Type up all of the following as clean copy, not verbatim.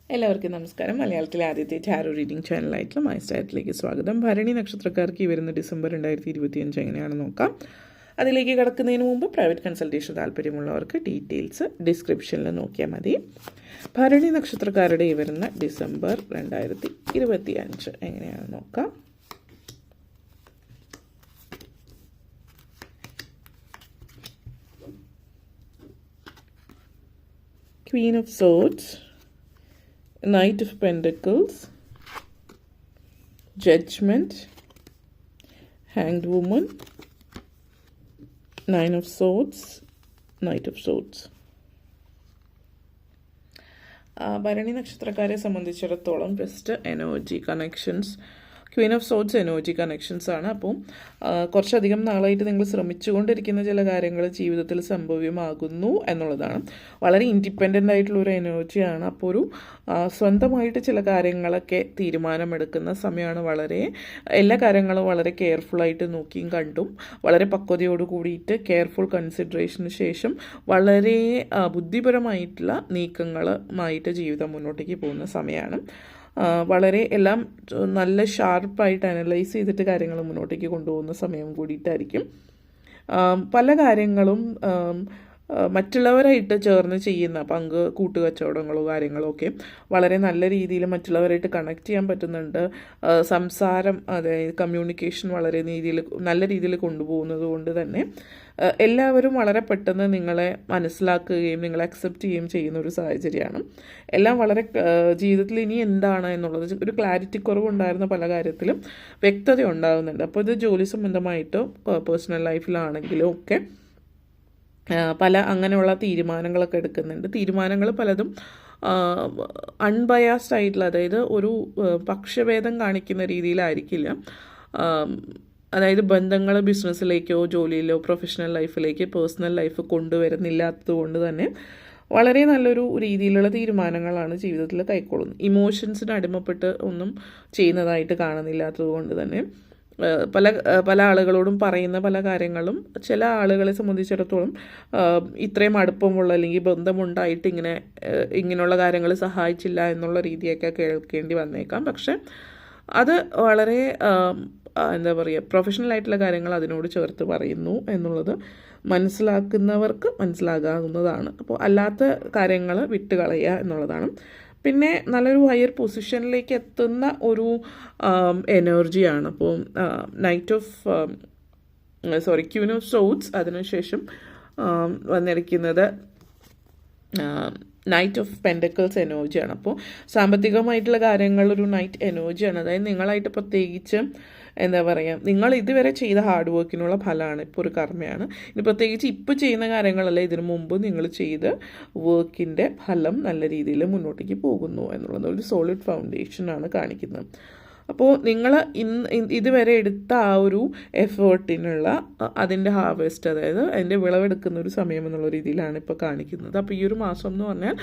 എല്ലാവർക്കും നമസ്കാരം. മലയാളത്തിലെ ആദ്യത്തെ ടാരോ റീഡിംഗ് ചാനലായിട്ടുള്ള മൈ സ്റ്റാറ്റിലേക്ക് സ്വാഗതം. ഭരണി നക്ഷത്രക്കാർക്ക് ഈ വരുന്ന ഡിസംബർ 2025 എങ്ങനെയാണെന്ന് നോക്കാം. അതിലേക്ക് കടക്കുന്നതിന് മുമ്പ് പ്രൈവറ്റ് കൺസൾട്ടേഷൻ താല്പര്യമുള്ളവർക്ക് ഡീറ്റെയിൽസ് ഡിസ്ക്രിപ്ഷനിൽ നോക്കിയാൽ മതി. ഭരണി നക്ഷത്രക്കാരുടെ ഈ വരുന്ന ഡിസംബർ 2025 എങ്ങനെയാണെന്ന് നോക്കാം. Queen of Swords, Knight of Pentacles, Judgment, Hanged Woman, Nine of Swords, Knight of Swords. ഭരണി നക്ഷത്രക്കാരെ സംബന്ധിച്ചിടത്തോളം best energy connections Queen of swords energy connections ആണ്. അപ്പോൾ കുറച്ചധികം നാളായിട്ട് നിങ്ങൾ ശ്രമിച്ചുകൊണ്ടിരിക്കുന്ന ചില കാര്യങ്ങൾ ജീവിതത്തിൽ സംഭവ്യമാകുന്നു എന്നുള്ളതാണ്. വളരെ ഇൻഡിപെൻഡൻ്റ് ആയിട്ടുള്ളൊരു എനർജിയാണ്. അപ്പോൾ ഒരു സ്വന്തമായിട്ട് ചില കാര്യങ്ങളൊക്കെ തീരുമാനമെടുക്കുന്ന സമയമാണ്. എല്ലാ കാര്യങ്ങളും വളരെ കെയർഫുള്ളായിട്ട് നോക്കിയും കണ്ടും വളരെ പക്വതയോട് കൂടിയിട്ട് കെയർഫുൾ കൺസിഡറേഷന് ശേഷം വളരെ ബുദ്ധിപരമായിട്ടുള്ള നീക്കങ്ങളുമായിട്ട് ജീവിതം മുന്നോട്ടേക്ക് പോകുന്ന സമയമാണ്. വളരെ എല്ലാം നല്ല ഷാർപ്പായിട്ട് അനലൈസ് ചെയ്തിട്ട് കാര്യങ്ങൾ മുന്നോട്ടേക്ക് കൊണ്ടുപോകുന്ന സമയം കൂടിയിട്ടായിരിക്കും. പല കാര്യങ്ങളും മറ്റുള്ളവരായിട്ട് ചേർന്ന് ചെയ്യുന്ന കൂട്ടുകച്ചവടങ്ങളോ കാര്യങ്ങളോ ഒക്കെ വളരെ നല്ല രീതിയിൽ മറ്റുള്ളവരായിട്ട് കണക്ട് ചെയ്യാൻ പറ്റുന്നുണ്ട്. സംസാരം, അതായത് കമ്മ്യൂണിക്കേഷൻ വളരെ നല്ല രീതിയിൽ കൊണ്ടുപോകുന്നത് കൊണ്ട് തന്നെ എല്ലാവരും വളരെ പെട്ടെന്ന് നിങ്ങളെ മനസ്സിലാക്കുകയും നിങ്ങളെ അക്സെപ്റ്റ് ചെയ്യുകയും ചെയ്യുന്ന ഒരു സാഹചര്യമാണ്. എല്ലാം വളരെ ജീവിതത്തിൽ ഇനി എന്താണ് എന്നുള്ളത് ഒരു ക്ലാരിറ്റി കുറവുണ്ടായിരുന്ന പല കാര്യത്തിലും വ്യക്തത ഉണ്ടാകുന്നുണ്ട്. അപ്പോൾ ഇത് ജോലി സംബന്ധമായിട്ടോ പേഴ്സണൽ ലൈഫിലാണെങ്കിലും ഒക്കെ പല അങ്ങനെയുള്ള തീരുമാനങ്ങളൊക്കെ എടുക്കുന്നുണ്ട്. തീരുമാനങ്ങൾ പലതും അൺബയാസ്ഡ് ആയിട്ടുള്ള, അതായത് ഒരു പക്ഷഭേദം കാണിക്കുന്ന രീതിയിലായിരിക്കില്ല. അതായത് ബന്ധങ്ങൾ ബിസിനസ്സിലേക്കോ ജോലിയിലോ പ്രൊഫഷണൽ ലൈഫിലേക്ക് പേഴ്സണൽ ലൈഫ് കൊണ്ടുവരുന്നില്ലാത്തത് കൊണ്ട് തന്നെ വളരെ നല്ലൊരു രീതിയിലുള്ള തീരുമാനങ്ങളാണ് ജീവിതത്തിൽ കൈക്കൊള്ളുന്നത്. ഇമോഷൻസിന് അടിമപ്പെട്ട് ഒന്നും ചെയ്യുന്നതായിട്ട് കാണുന്നില്ലാത്തത് കൊണ്ട് തന്നെ പല ആളുകളോടും പറയുന്ന പല കാര്യങ്ങളും ചില ആളുകളെ സംബന്ധിച്ചിടത്തോളം ഇത്രയും അടുപ്പമുള്ള അല്ലെങ്കിൽ ബന്ധമുണ്ടായിട്ട് ഇങ്ങനെയുള്ള കാര്യങ്ങൾ സഹായിച്ചില്ല എന്നുള്ള രീതിയൊക്കെ കേൾക്കേണ്ടി വന്നേക്കാം. പക്ഷെ അത് വളരെ എന്താ പറയുക, പ്രൊഫഷണലായിട്ടുള്ള കാര്യങ്ങൾ അതിനോട് ചേർത്ത് പറയുന്നു എന്നുള്ളത് മനസ്സിലാക്കുന്നവർക്ക് മനസ്സിലാകാവുന്നതാണ്. അപ്പോൾ അല്ലാത്ത കാര്യങ്ങൾ വിട്ടുകളയുക എന്നുള്ളതാണ്. പിന്നെ നല്ലൊരു ഹയർ പൊസിഷനിലേക്ക് എത്തുന്ന ഒരു എനർജിയാണ്. അപ്പോൾ ക്വീൻ ഓഫ് സോഡ്സ്, അതിനുശേഷം വന്നിരിക്കുന്നത് നൈറ്റ് ഓഫ് പെൻഡക്കിൾസ് എനർജിയാണ്. അപ്പോൾ സാമ്പത്തികമായിട്ടുള്ള കാര്യങ്ങൾ ഒരു നൈറ്റ് എനർജിയാണ്. അതായത് നിങ്ങളായിട്ട് പ്രത്യേകിച്ച് എന്താ പറയുക, നിങ്ങൾ ഇതുവരെ ചെയ്ത ഹാർഡ് വർക്കിനുള്ള ഫലമാണ്, ഇപ്പോൾ ഒരു കർമ്മയാണ്. ഇനി പ്രത്യേകിച്ച് ഇപ്പോൾ ചെയ്യുന്ന കാര്യങ്ങളല്ല, ഇതിനു മുമ്പ് നിങ്ങൾ ചെയ്ത വർക്കിൻ്റെ ഫലം നല്ല രീതിയിൽ മുന്നോട്ടേക്ക് പോകുന്നു എന്നുള്ളത് ഒരു സോളിഡ് ഫൗണ്ടേഷനാണ് കാണിക്കുന്നത്. അപ്പോൾ നിങ്ങൾ ഇതുവരെ എടുത്ത ആ ഒരു എഫേർട്ടിനുള്ള അതിൻ്റെ ഹാർവെസ്റ്റ്, അതായത് അതിൻ്റെ വിളവെടുക്കുന്ന ഒരു സമയം എന്നുള്ള രീതിയിലാണ് ഇപ്പോൾ കാണിക്കുന്നത്. അപ്പോൾ ഈ ഒരു മാസം എന്ന് പറഞ്ഞാൽ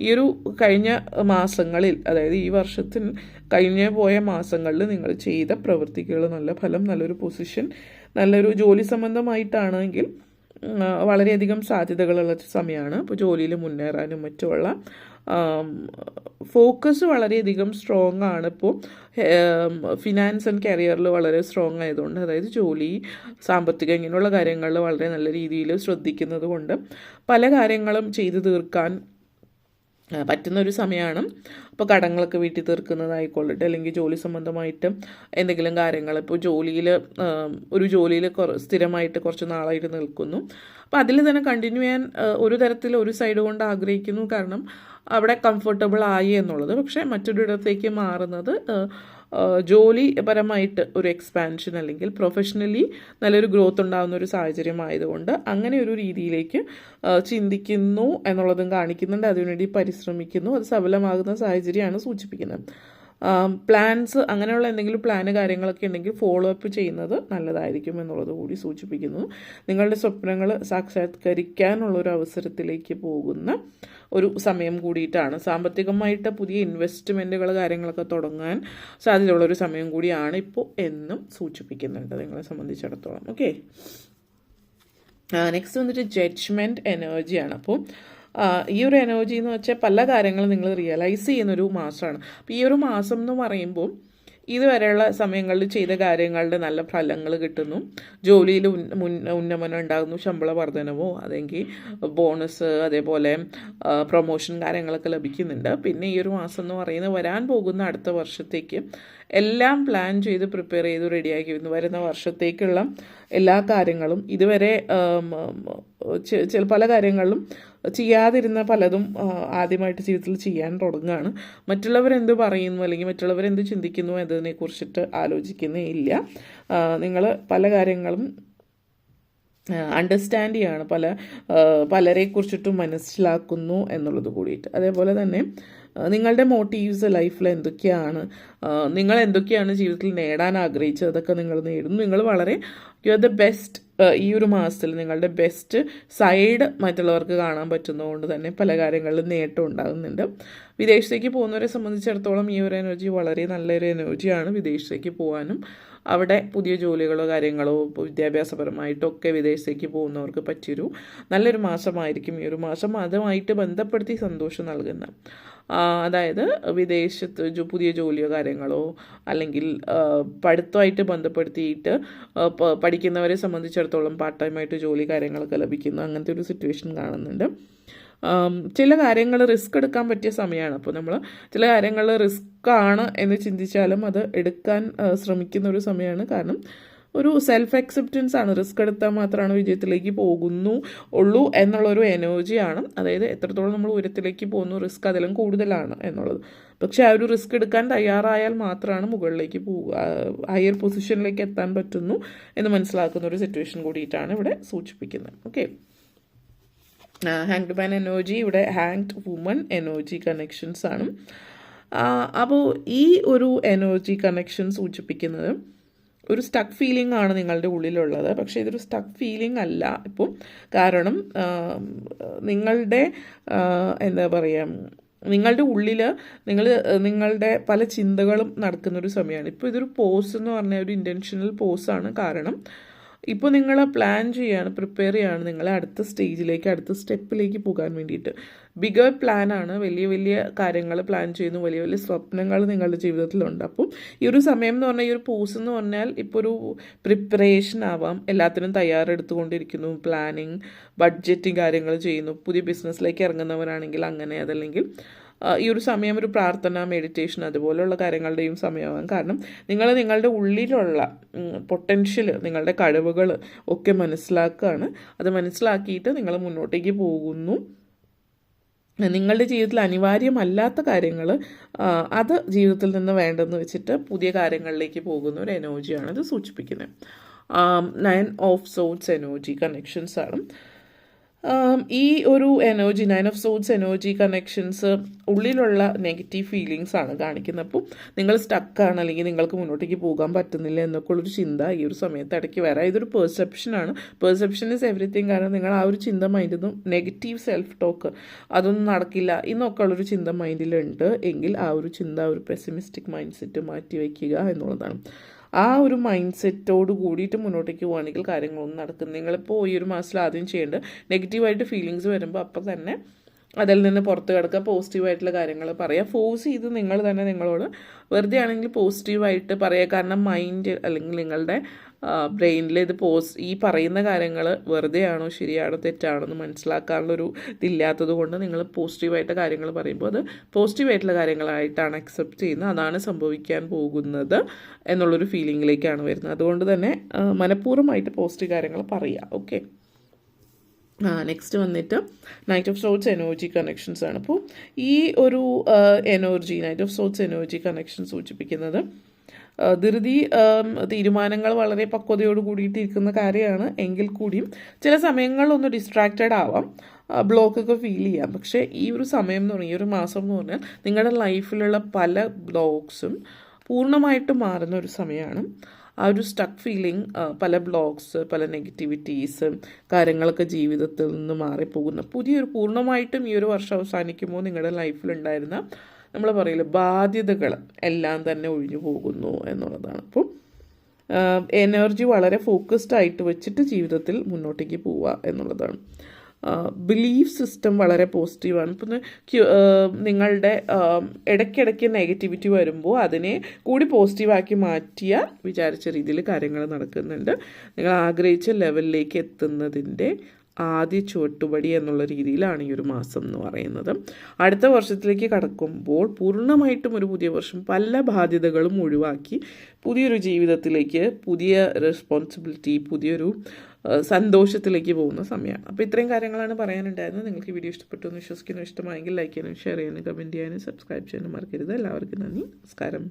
ഈ ഒരു കഴിഞ്ഞ മാസങ്ങളിൽ, അതായത് ഈ വർഷത്തിൽ കഴിഞ്ഞു പോയ മാസങ്ങളിൽ നിങ്ങൾ ചെയ്ത പ്രവൃത്തികൾ നല്ല ഫലം, നല്ലൊരു പൊസിഷൻ, നല്ലൊരു ജോലി സംബന്ധമായിട്ടാണെങ്കിൽ വളരെയധികം സാധ്യതകളുള്ള സമയമാണ്. അപ്പോൾ ജോലിയിൽ മുന്നേറാനും മറ്റുമുള്ള ഫോക്കസ് വളരെയധികം സ്ട്രോങ് ആണ്. ഇപ്പോൾ ഫിനാൻസ് ആൻഡ് കരിയറിൽ വളരെ സ്ട്രോങ് ആയതുകൊണ്ട്, അതായത് ജോലി, സാമ്പത്തികം ഇങ്ങനെയുള്ള കാര്യങ്ങളിൽ വളരെ നല്ല രീതിയിൽ ശ്രദ്ധിക്കുന്നത് കൊണ്ട് പല കാര്യങ്ങളും ചെയ്തു തീർക്കാൻ പറ്റുന്ന ഒരു സമയമാണ്. അപ്പോൾ കടങ്ങളൊക്കെ വീട്ടിൽ തീർക്കുന്നതായിക്കൊള്ളട്ടെ, അല്ലെങ്കിൽ ജോലി സംബന്ധമായിട്ട് എന്തെങ്കിലും കാര്യങ്ങൾ, ഇപ്പോൾ ഒരു ജോലിയിൽ സ്ഥിരമായിട്ട് കുറച്ച് നാളായിട്ട് നിൽക്കുന്നു, അപ്പോൾ അതിൽ തന്നെ കണ്ടിന്യൂ ചെയ്യാൻ ഒരു സൈഡ് കൊണ്ട് ആഗ്രഹിക്കുന്നു, കാരണം അവിടെ കംഫർട്ടബിൾ ആയി എന്നുള്ളത്. പക്ഷേ മറ്റൊരിടത്തേക്ക് മാറുന്നത് ജോലിപരമായിട്ട് ഒരു എക്സ്പാൻഷൻ അല്ലെങ്കിൽ പ്രൊഫഷണലി നല്ലൊരു ഗ്രോത്ത് ഉണ്ടാകുന്ന ഒരു സാഹചര്യം ആയതുകൊണ്ട് അങ്ങനെ ഒരു രീതിയിലേക്ക് ചിന്തിക്കുന്നു എന്നുള്ളതും കാണിക്കുന്നുണ്ട്. അതിനുവേണ്ടി പരിശ്രമിക്കുന്നു, അത് സഫലമാകുന്ന സാഹചര്യമാണ് സൂചിപ്പിക്കുന്നത്. പ്ലാൻസ്, അങ്ങനെയുള്ള എന്തെങ്കിലും കാര്യങ്ങളൊക്കെ ഉണ്ടെങ്കിൽ ഫോളോ അപ്പ് ചെയ്യുന്നത് നല്ലതായിരിക്കും എന്നുള്ളത് കൂടി സൂചിപ്പിക്കുന്നു. നിങ്ങളുടെ സ്വപ്നങ്ങൾ സാക്ഷാത്കരിക്കാനുള്ളൊരു അവസരത്തിലേക്ക് പോകുന്ന ഒരു സമയം കൂടിയിട്ടാണ്. സാമ്പത്തികമായിട്ട് പുതിയ ഇൻവെസ്റ്റ്മെൻറ്റുകൾ കാര്യങ്ങളൊക്കെ തുടങ്ങാൻ സാധ്യതയുള്ളൊരു സമയം കൂടിയാണ് ഇപ്പോൾ എന്നും സൂചിപ്പിക്കുന്നുണ്ട് നിങ്ങളെ സംബന്ധിച്ചിടത്തോളം. ഓക്കെ, നെക്സ്റ്റ് വന്നിട്ട് ജഡ്ജ്മെൻറ്റ് എനർജിയാണ്. അപ്പോൾ ഈ ഒരു എനർജി എന്ന് വെച്ചാൽ പല കാര്യങ്ങളും നിങ്ങൾ റിയലൈസ് ചെയ്യുന്നൊരു മാസമാണ്. അപ്പോൾ ഈ ഒരു മാസം എന്ന് പറയുമ്പോൾ ഇതുവരെയുള്ള സമയങ്ങളിൽ ചെയ്ത കാര്യങ്ങളുടെ നല്ല ഫലങ്ങൾ കിട്ടുന്നു. ജോലിയിൽ ഉന്നമനം ഉണ്ടാകുന്നു, ശമ്പള വർധനവോ അല്ലെങ്കിൽ ബോണസ്, അതേപോലെ പ്രൊമോഷൻ കാര്യങ്ങളൊക്കെ ലഭിക്കുന്നുണ്ട്. പിന്നെ ഈ ഒരു മാസം എന്ന് പറയുന്നത് വരാൻ പോകുന്ന അടുത്ത വർഷത്തേക്ക് എല്ലാം പ്ലാൻ ചെയ്ത് പ്രിപ്പയർ ചെയ്ത് റെഡിയാക്കി വരുന്ന വർഷത്തേക്കുള്ള എല്ലാ കാര്യങ്ങളും ഇതുവരെ പല കാര്യങ്ങളിലും ചെയ്യാതിരുന്ന പലതും ആദ്യമായിട്ട് ജീവിതത്തിൽ ചെയ്യാൻ തുടങ്ങുകയാണ്. മറ്റുള്ളവരെന്ത് പറയുന്നു അല്ലെങ്കിൽ മറ്റുള്ളവരെന്ത് ചിന്തിക്കുന്നു എന്നതിനെക്കുറിച്ചിട്ട് ആലോചിക്കുന്നേ ഇല്ല. നിങ്ങൾ പല കാര്യങ്ങളും അണ്ടർസ്റ്റാൻഡ് ചെയ്യാണ്, പലരെ കുറിച്ചിട്ടും മനസ്സിലാക്കുന്നു എന്നുള്ളത് കൂടിയിട്ട്. അതേപോലെ തന്നെ നിങ്ങളുടെ മോട്ടീവ്സ് ലൈഫിൽ എന്തൊക്കെയാണ്, നിങ്ങൾ എന്തൊക്കെയാണ് ജീവിതത്തിൽ നേടാൻ ആഗ്രഹിച്ചത്, അതൊക്കെ നിങ്ങൾ നേടുന്നു. നിങ്ങൾ വളരെ യു ആർ ദ ബെസ്റ്റ്. ഈ ഒരു മാസത്തിൽ നിങ്ങളുടെ ബെസ്റ്റ് സൈഡ് മറ്റുള്ളവർക്ക് കാണാൻ പറ്റുന്നതുകൊണ്ട് തന്നെ പല കാര്യങ്ങളിലും നേട്ടം ഉണ്ടാകുന്നുണ്ട്. വിദേശത്തേക്ക് പോകുന്നവരെ സംബന്ധിച്ചിടത്തോളം ഈ ഒരു എനർജി വളരെ നല്ലൊരു എനർജിയാണ്. വിദേശത്തേക്ക് പോകാനും അവിടെ പുതിയ ജോലികളോ കാര്യങ്ങളോ വിദ്യാഭ്യാസപരമായിട്ടൊക്കെ വിദേശത്തേക്ക് പോകുന്നവർക്ക് പറ്റിയൊരു നല്ലൊരു മാസമായിരിക്കും ഈ ഒരു മാസം. അതുമായിട്ട് ബന്ധപ്പെടുത്തി സന്തോഷം നൽകുന്ന, അതായത് വിദേശത്ത് പുതിയ ജോലിയോ കാര്യങ്ങളോ അല്ലെങ്കിൽ പഠിത്തമായിട്ട് ബന്ധപ്പെടുത്തിയിട്ട് പഠിക്കുന്നവരെ സംബന്ധിച്ചിടത്തോളം പാർട്ട് ടൈമായിട്ട് ജോലി കാര്യങ്ങളൊക്കെ ലഭിക്കുന്നു. അങ്ങനത്തെ ഒരു സിറ്റുവേഷൻ കാണുന്നുണ്ട്. ചില കാര്യങ്ങൾ റിസ്ക് എടുക്കാൻ പറ്റിയ സമയമാണ്. അപ്പോൾ നമ്മൾ ചില കാര്യങ്ങൾ റിസ്ക് ആണ് എന്ന് ചിന്തിച്ചാലും അത് എടുക്കാൻ ശ്രമിക്കുന്ന ഒരു സമയമാണ്. കാരണം ഒരു സെൽഫ് അക്സെപ്റ്റൻസ് ആണ്. റിസ്ക് എടുത്താൽ മാത്രമാണ് വിജയത്തിലേക്ക് ഉള്ളൂ എന്നുള്ളൊരു എനർജിയാണ്. അതായത് എത്രത്തോളം നമ്മൾ ഉയരത്തിലേക്ക് പോകുന്നു, റിസ്ക് അതിലും കൂടുതലാണ് എന്നുള്ളത്. പക്ഷേ ആ ഒരു റിസ്ക് എടുക്കാൻ തയ്യാറായാൽ മാത്രമാണ് മുകളിലേക്ക് ഹയർ പൊസിഷനിലേക്ക് എത്താൻ പറ്റുന്നു എന്ന് മനസ്സിലാക്കുന്ന ഒരു സിറ്റുവേഷൻ കൂടിയിട്ടാണ് ഇവിടെ സൂചിപ്പിക്കുന്നത്. ഓക്കെ, ഹാങ്ഡ് മാൻ എനർജി, ഇവിടെ ഹാങ്ഡ് വുമൺ എനർജി കണക്ഷൻസ് ആണ്. അപ്പോൾ ഈ ഒരു എനർജി കണക്ഷൻ സൂചിപ്പിക്കുന്നത് ഒരു സ്റ്റക്ക് ഫീലിംഗ് ആണ് നിങ്ങളുടെ ഉള്ളിലുള്ളത്. പക്ഷേ ഇതൊരു സ്റ്റക്ക് ഫീലിംഗ് അല്ല ഇപ്പോൾ. കാരണം നിങ്ങളുടെ എന്താ പറയുക, നിങ്ങളുടെ ഉള്ളിൽ നിങ്ങളുടെ പല ചിന്തകളും നടക്കുന്നൊരു സമയമാണ്. ഇപ്പോൾ ഇതൊരു പോസ് എന്ന് പറഞ്ഞാൽ ഒരു ഇൻറ്റൻഷണൽ പോസാണ്. കാരണം ഇപ്പോൾ നിങ്ങൾ പ്ലാൻ ചെയ്യാണ്, പ്രിപ്പയർ ചെയ്യാണ് നിങ്ങളെ അടുത്ത സ്റ്റേജിലേക്ക്, അടുത്ത സ്റ്റെപ്പിലേക്ക് പോകാൻ വേണ്ടിയിട്ട്. ബിഗർ പ്ലാനാണ്, വലിയ വലിയ കാര്യങ്ങൾ പ്ലാൻ ചെയ്യുന്നു, വലിയ വലിയ സ്വപ്നങ്ങൾ നിങ്ങളുടെ ജീവിതത്തിലുണ്ട്. അപ്പം ഈ ഒരു സമയം എന്ന് പറഞ്ഞാൽ, ഈ ഒരു പോസ് എന്ന് പറഞ്ഞാൽ ഇപ്പോൾ ഒരു പ്രിപ്പറേഷൻ ആവാം. എല്ലാത്തിനും തയ്യാറെടുത്തുകൊണ്ടിരിക്കുന്നു, പ്ലാനിങ്, ബഡ്ജറ്റിങ് കാര്യങ്ങൾ ചെയ്യുന്നു. പുതിയ ബിസിനസ്സിലേക്ക് ഇറങ്ങുന്നവരാണെങ്കിൽ അങ്ങനെ, അതല്ലെങ്കിൽ ഈ ഒരു സമയം ഒരു പ്രാർത്ഥന, മെഡിറ്റേഷൻ അതുപോലെയുള്ള കാര്യങ്ങളുടെയും സമയമാകും. കാരണം നിങ്ങൾ നിങ്ങളുടെ ഉള്ളിലുള്ള പൊട്ടൻഷ്യൽ, നിങ്ങളുടെ കഴിവുകൾ ഒക്കെ മനസ്സിലാക്കുകയാണ്. അത് മനസ്സിലാക്കിയിട്ട് നിങ്ങൾ മുന്നോട്ടേക്ക് പോകുന്നു. നിങ്ങളുടെ ജീവിതത്തിൽ അനിവാര്യമല്ലാത്ത കാര്യങ്ങൾ അത് ജീവിതത്തിൽ നിന്ന് വേണ്ടെന്ന് വെച്ചിട്ട് പുതിയ കാര്യങ്ങളിലേക്ക് പോകുന്ന ഒരു എനർജിയാണ് ഇത് സൂചിപ്പിക്കുന്നത്. 9 ഓഫ് സോഡ്സ് എനർജി കണക്ഷൻസ് ആണ് ഈ ഒരു energy. 9 of swords energy connections ഉള്ളിലുള്ള നെഗറ്റീവ് ഫീലിങ്സ് ആണ് കാണിക്കുന്നത്. അപ്പോൾ നിങ്ങൾ സ്റ്റക്കാണ്, അല്ലെങ്കിൽ നിങ്ങൾക്ക് മുന്നോട്ടേക്ക് പോകാൻ പറ്റുന്നില്ല എന്നൊക്കെ ഉള്ളൊരു ചിന്ത ഈ ഒരു സമയത്ത് ഇടയ്ക്ക് വരാം. ഇതൊരു പെർസെപ്ഷനാണ്. Perception is everything. കാരണം നിങ്ങൾ ആ ഒരു ചിന്ത മൈൻഡിൽ നിന്നും നെഗറ്റീവ് സെൽഫ് ടോക്ക്, അതൊന്നും നടക്കില്ല എന്നൊക്കെ ഉള്ളൊരു ചിന്ത മൈൻഡിലുണ്ട് എങ്കിൽ ആ ഒരു ചിന്ത, ഒരു പെസിമിസ്റ്റിക് മൈൻഡ് സെറ്റ് മാറ്റി വയ്ക്കുക എന്നുള്ളതാണ്. ആ ഒരു മൈൻഡ് സെറ്റോട് കൂടിയിട്ട് മുന്നോട്ടേക്ക് പോകുകയാണെങ്കിൽ കാര്യങ്ങളൊന്നും നടക്കും. നിങ്ങളിപ്പോൾ ഈ ഒരു മാസത്തിൽ ആദ്യം ചെയ്യേണ്ടത് നെഗറ്റീവായിട്ട് ഫീലിങ്സ് വരുമ്പോൾ അപ്പം തന്നെ അതിൽ നിന്ന് പുറത്ത് കിടക്കുക, പോസിറ്റീവായിട്ടുള്ള കാര്യങ്ങൾ പറയുക. ഫോഴ്സ് ചെയ്ത് നിങ്ങൾ തന്നെ നിങ്ങളോട് വെറുതെ ആണെങ്കിൽ പോസിറ്റീവായിട്ട് പറയുക. കാരണം മൈൻഡ് അല്ലെങ്കിൽ നിങ്ങളുടെ ബ്രെയിനിൽ ഈ പറയുന്ന കാര്യങ്ങൾ വെറുതെയാണോ ശരിയാണോ തെറ്റാണോ എന്ന് മനസ്സിലാക്കാനുള്ളൊരു ഇതില്ലാത്തത് കൊണ്ട് നിങ്ങൾ പോസിറ്റീവായിട്ട് കാര്യങ്ങൾ പറയുമ്പോൾ അത് പോസിറ്റീവായിട്ടുള്ള കാര്യങ്ങളായിട്ടാണ് അക്സെപ്റ്റ് ചെയ്യുന്നത്. അതാണ് സംഭവിക്കാൻ പോകുന്നത് എന്നുള്ളൊരു ഫീലിങ്ങിലേക്കാണ് വരുന്നത്. അതുകൊണ്ട് തന്നെ മനഃപൂർവ്വമായിട്ട് പോസിറ്റീവ് കാര്യങ്ങൾ പറയുക. ഓക്കെ, നെക്സ്റ്റ് വന്നിട്ട് knight of swords energy connections ആണ്. അപ്പോൾ ഈ ഒരു energy, knight of swords energy connection സൂചിപ്പിക്കുന്നത് ധൃതി, തീരുമാനങ്ങൾ വളരെ പക്വതയോട് കൂടിയിട്ടിരിക്കുന്ന കാര്യമാണ്. എങ്കിൽ കൂടിയും ചില സമയങ്ങളിലൊന്ന് ഡിസ്ട്രാക്റ്റഡ് ആവാം, ബ്ലോക്കൊക്കെ ഫീൽ ചെയ്യാം. പക്ഷേ ഈ ഒരു സമയം എന്ന് പറഞ്ഞാൽ, ഈ ഒരു മാസം എന്ന് പറഞ്ഞാൽ നിങ്ങളുടെ ലൈഫിലുള്ള പല ബ്ലോക്സും പൂർണ്ണമായിട്ടും മാറുന്ന ഒരു സമയമാണ്. ആ ഒരു സ്റ്റക്ക് ഫീലിംഗ്, പല ബ്ലോക്സ്, പല നെഗറ്റിവിറ്റീസ് കാര്യങ്ങളൊക്കെ ജീവിതത്തിൽ നിന്ന് മാറിപ്പോകുന്ന പൂർണ്ണമായിട്ടും ഈ ഒരു വർഷം അവസാനിക്കുമ്പോൾ നിങ്ങളുടെ ലൈഫിലുണ്ടായിരുന്ന നമ്മൾ പറയില്ല ബാധ്യതകൾ എല്ലാം തന്നെ ഒഴിഞ്ഞു പോകുന്നു എന്നുള്ളതാണ്. അപ്പോൾ എനർജി വളരെ ഫോക്കസ്ഡ് ആയിട്ട് വെച്ചിട്ട് ജീവിതത്തിൽ മുന്നോട്ടേക്ക് പോവുക എന്നുള്ളതാണ്. ബിലീഫ് സിസ്റ്റം വളരെ പോസിറ്റീവാണ്. ഇപ്പം നിങ്ങളുടെ ഇടയ്ക്കിടയ്ക്ക് നെഗറ്റിവിറ്റി വരുമ്പോൾ അതിനെ കൂടി പോസിറ്റീവാക്കി മാറ്റിയാൽ വിചാരിച്ച രീതിയിൽ കാര്യങ്ങൾ നടക്കുന്നുണ്ട്. നിങ്ങൾ ആഗ്രഹിച്ച ലെവലിലേക്ക് എത്തുന്നതിൻ്റെ ആദ്യ ചുവട്ടുപടി എന്നുള്ള രീതിയിലാണ് ഈ ഒരു മാസം എന്ന് പറയുന്നത്. അടുത്ത വർഷത്തിലേക്ക് കടക്കുമ്പോൾ പൂർണ്ണമായിട്ടും ഒരു പുതിയ വർഷം പല ബാധ്യതകളും ഒഴിവാക്കി പുതിയൊരു ജീവിതത്തിലേക്ക്, പുതിയ റെസ്പോൺസിബിലിറ്റി, പുതിയൊരു സന്തോഷത്തിലേക്ക് പോകുന്ന സമയമാണ്. അപ്പോൾ ഇത്രയും കാര്യങ്ങളാണ് പറയാനുണ്ടായിരുന്നത്. നിങ്ങൾക്ക് ഈ വീഡിയോ ഇഷ്ടപ്പെട്ടു എന്ന് വിശ്വസിക്കുന്നു. ഇഷ്ടമായെങ്കിൽ ലൈക്ക് ചെയ്യാനും ഷെയർ ചെയ്യാനും കമൻറ്റ് ചെയ്യാനും സബ്സ്ക്രൈബ് ചെയ്യാനും മറക്കരുത്. എല്ലാവർക്കും നന്ദി, നമസ്കാരം.